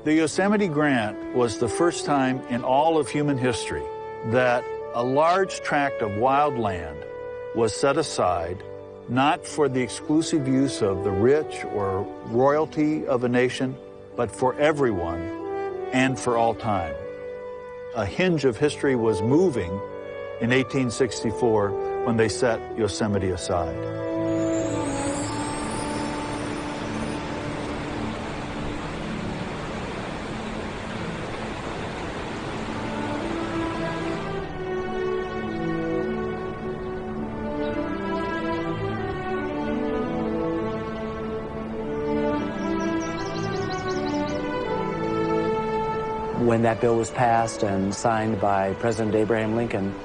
The Yosemite Grant was the first time in all of human history that a large tract of wild land was set aside not for the exclusive use of the rich or royalty of a nation, but for everyone and for all time. A hinge of history was moving in 1864 when they set Yosemite aside. When that bill was passed and signed by President Abraham Lincoln,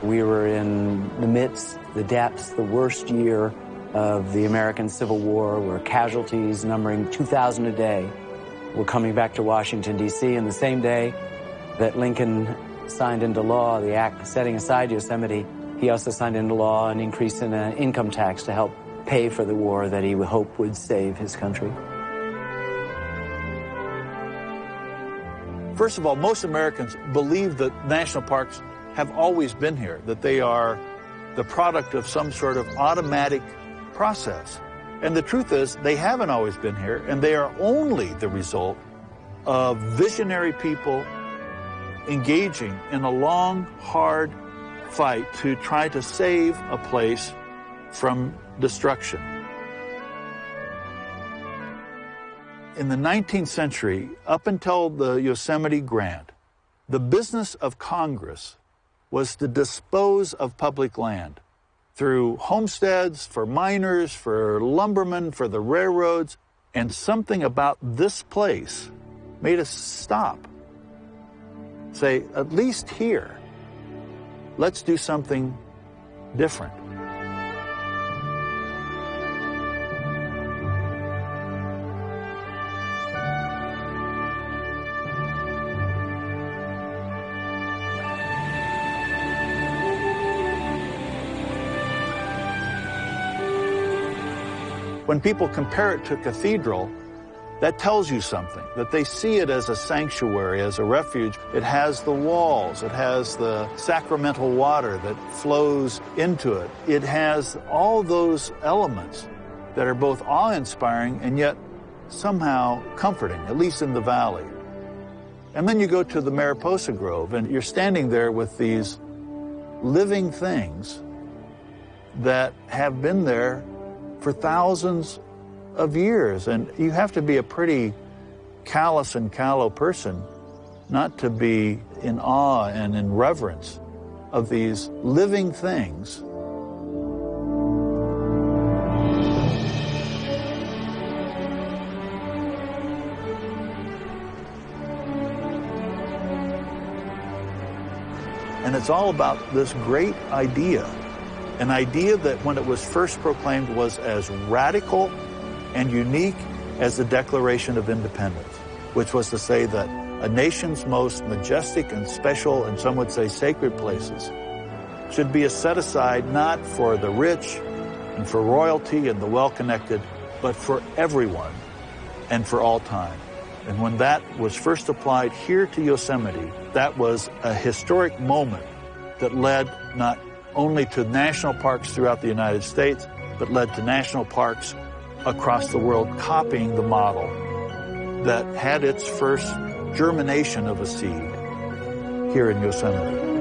we were in the midst, the depths, the worst year of the American Civil War, where casualties numbering 2,000 a day were coming back to Washington, D.C. And the same day that Lincoln signed into law the act setting aside Yosemite, he also signed into law an increase in an income tax to help pay for the war that he would hope would save his country. First of all, most Americans believe that national parks have always been here, that they are the product of some sort of automatic process. And the truth is, they haven't always been here, and they are only the result of visionary people engaging in a long, hard fight to try to save a place from destruction. In the 19th century, up until the Yosemite Grant, the business of Congress was to dispose of public land through homesteads, for miners, for lumbermen, for the railroads, and something about this place made us stop. Say, at least here, let's do something different. When people compare it to a cathedral, that tells you something, that they see it as a sanctuary, as a refuge. It has the walls, it has the sacramental water that flows into it. It has all those elements that are both awe-inspiring and yet somehow comforting, at least in the valley. And then you go to the Mariposa Grove, and you're standing there with these living things that have been there for thousands of years. And you have to be a pretty callous and callow person not to be in awe and in reverence of these living things. And it's all about this great idea. An idea that when it was first proclaimed was as radical and unique as the Declaration of Independence, which was to say that a nation's most majestic and special, and some would say sacred places, should be set aside not for the rich and for royalty and the well-connected, but for everyone and for all time. And when that was first applied here to Yosemite, that was a historic moment that led not only to national parks throughout the United States, but led to national parks across the world copying the model that had its first germination of a seed here in Yosemite.